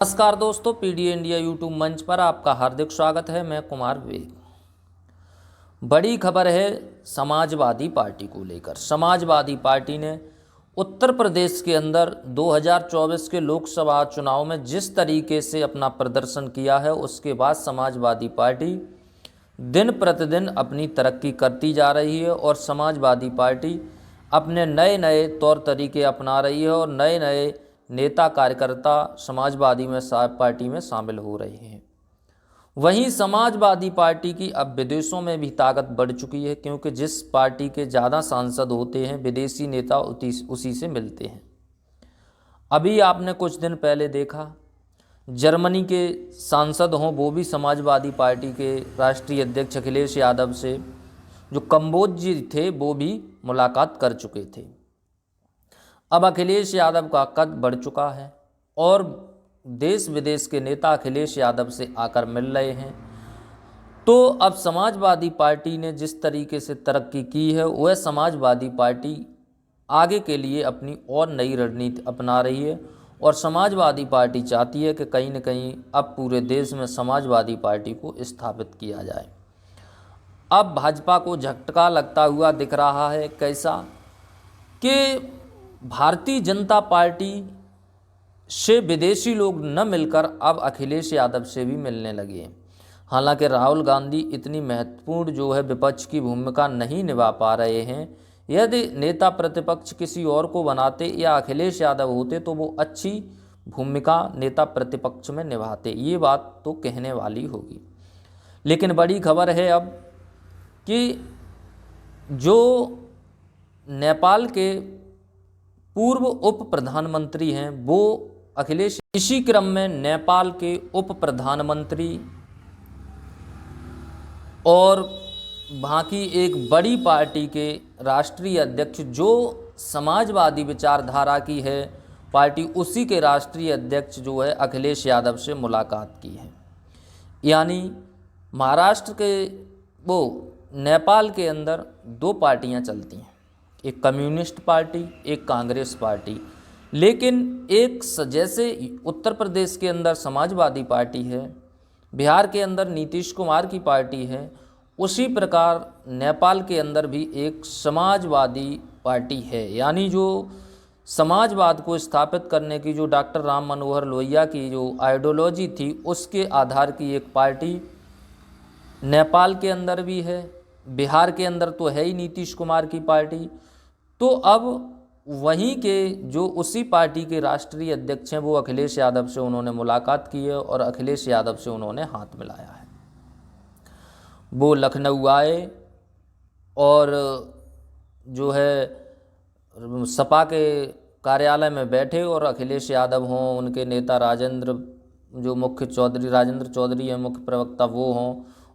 नमस्कार दोस्तों, PD India YouTube मंच पर आपका हार्दिक स्वागत है। मैं कुमार विवेक। बड़ी खबर है समाजवादी पार्टी को लेकर। समाजवादी पार्टी ने उत्तर प्रदेश के अंदर 2024 के लोकसभा चुनाव में जिस तरीके से अपना प्रदर्शन किया है, उसके बाद समाजवादी पार्टी दिन प्रतिदिन अपनी तरक्की करती जा रही है और समाजवादी पार्टी अपने नए नए तौर तरीके अपना रही है और नए नए नेता कार्यकर्ता समाजवादी पार्टी में शामिल हो रहे हैं। वहीं समाजवादी पार्टी की अब विदेशों में भी ताकत बढ़ चुकी है, क्योंकि जिस पार्टी के ज़्यादा सांसद होते हैं, विदेशी नेता उसी से मिलते हैं। अभी आपने कुछ दिन पहले देखा, जर्मनी के सांसद हों, वो भी समाजवादी पार्टी के राष्ट्रीय अध्यक्ष अखिलेश यादव से, जो कंबोज जी थे, वो भी मुलाकात कर चुके थे। अब अखिलेश यादव का कद बढ़ चुका है और देश विदेश के नेता अखिलेश यादव से आकर मिल रहे हैं। तो अब समाजवादी पार्टी ने जिस तरीके से तरक्की की है, वह समाजवादी पार्टी आगे के लिए अपनी और नई रणनीति अपना रही है और समाजवादी पार्टी चाहती है कि कहीं न कहीं अब पूरे देश में समाजवादी पार्टी को स्थापित किया जाए। अब भाजपा को झटका लगता हुआ दिख रहा है। कैसा कि भारतीय जनता पार्टी से विदेशी लोग न मिलकर अब अखिलेश यादव से भी मिलने लगे हैं। हालांकि राहुल गांधी इतनी महत्वपूर्ण जो है विपक्ष की भूमिका नहीं निभा पा रहे हैं। यदि नेता प्रतिपक्ष किसी और को बनाते या अखिलेश यादव होते तो वो अच्छी भूमिका नेता प्रतिपक्ष में निभाते, ये बात तो कहने वाली होगी। लेकिन बड़ी खबर है अब कि जो नेपाल के पूर्व उप प्रधानमंत्री हैं, वो अखिलेश, इसी क्रम में नेपाल के उप प्रधानमंत्री और वहाँ की एक बड़ी पार्टी के राष्ट्रीय अध्यक्ष, जो समाजवादी विचारधारा की है पार्टी, उसी के राष्ट्रीय अध्यक्ष जो है अखिलेश यादव से मुलाकात की है। यानी महाराष्ट्र के नेपाल के अंदर दो पार्टियां चलती हैं, एक कम्युनिस्ट पार्टी, एक कांग्रेस पार्टी। लेकिन एक जैसे उत्तर प्रदेश के अंदर समाजवादी पार्टी है, बिहार के अंदर नीतीश कुमार की पार्टी है, उसी प्रकार नेपाल के अंदर भी एक समाजवादी पार्टी है। यानी जो समाजवाद को स्थापित करने की जो डॉक्टर राम मनोहर लोहिया की जो आइडियोलॉजी थी, उसके आधार की एक पार्टी नेपाल के अंदर भी है। बिहार के अंदर तो है ही नीतीश कुमार की पार्टी। तो अब वहीं के जो उसी पार्टी के राष्ट्रीय अध्यक्ष हैं, वो अखिलेश यादव से उन्होंने मुलाकात की है और अखिलेश यादव से उन्होंने हाथ मिलाया है। वो लखनऊ आए और जो है सपा के कार्यालय में बैठे और अखिलेश यादव हों, उनके नेता राजेंद्र चौधरी हैं, मुख्य प्रवक्ता वो हों,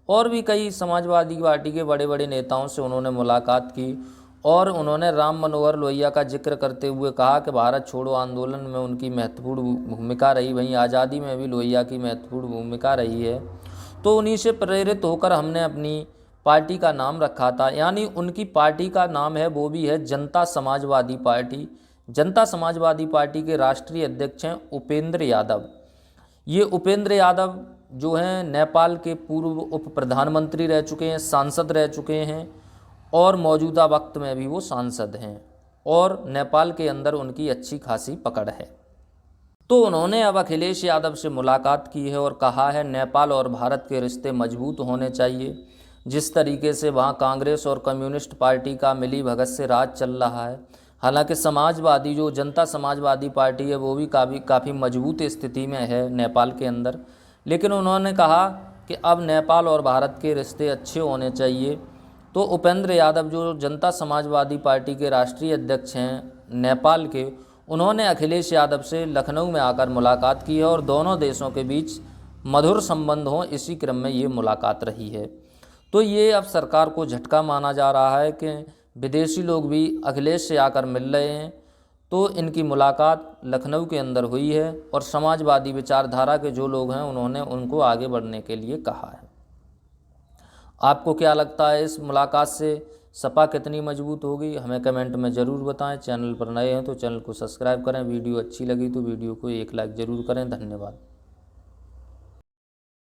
और भी कई समाजवादी पार्टी के बड़े बड़े नेताओं से उन्होंने मुलाकात की और उन्होंने राम मनोहर लोहिया का जिक्र करते हुए कहा कि भारत छोड़ो आंदोलन में उनकी महत्वपूर्ण भूमिका रही, वहीं आज़ादी में भी लोहिया की महत्वपूर्ण भूमिका रही है। तो उन्हीं से प्रेरित होकर हमने अपनी पार्टी का नाम रखा था। यानी उनकी पार्टी का नाम है, वो भी है जनता समाजवादी पार्टी। जनता समाजवादी पार्टी के राष्ट्रीय अध्यक्ष हैं उपेंद्र यादव। ये उपेंद्र यादव जो हैं नेपाल के पूर्व उप प्रधानमंत्री रह चुके हैं, सांसद रह चुके हैं और मौजूदा वक्त में भी वो सांसद हैं और नेपाल के अंदर उनकी अच्छी खासी पकड़ है। तो उन्होंने अब अखिलेश यादव से मुलाकात की है और कहा है नेपाल और भारत के रिश्ते मजबूत होने चाहिए। जिस तरीके से वहाँ कांग्रेस और कम्युनिस्ट पार्टी का मिली भगत से राज चल रहा है, हालांकि समाजवादी जो जनता समाजवादी पार्टी है वो भी काफ़ी मजबूत स्थिति में है नेपाल के अंदर। लेकिन उन्होंने कहा कि अब नेपाल और भारत के रिश्ते अच्छे होने चाहिए। तो उपेंद्र यादव जो जनता समाजवादी पार्टी के राष्ट्रीय अध्यक्ष हैं नेपाल के, उन्होंने अखिलेश यादव से लखनऊ में आकर मुलाकात की है और दोनों देशों के बीच मधुर संबंध हों, इसी क्रम में ये मुलाकात रही है। तो ये अब सरकार को झटका माना जा रहा है कि विदेशी लोग भी अखिलेश से आकर मिल रहे हैं। तो इनकी मुलाकात लखनऊ के अंदर हुई है और समाजवादी विचारधारा के जो लोग हैं उन्होंने उनको आगे बढ़ने के लिए कहा है। आपको क्या लगता है इस मुलाकात से सपा कितनी मजबूत होगी? हमें कमेंट में ज़रूर बताएं। चैनल पर नए हैं तो चैनल को सब्सक्राइब करें। वीडियो अच्छी लगी तो वीडियो को एक लाइक ज़रूर करें। धन्यवाद।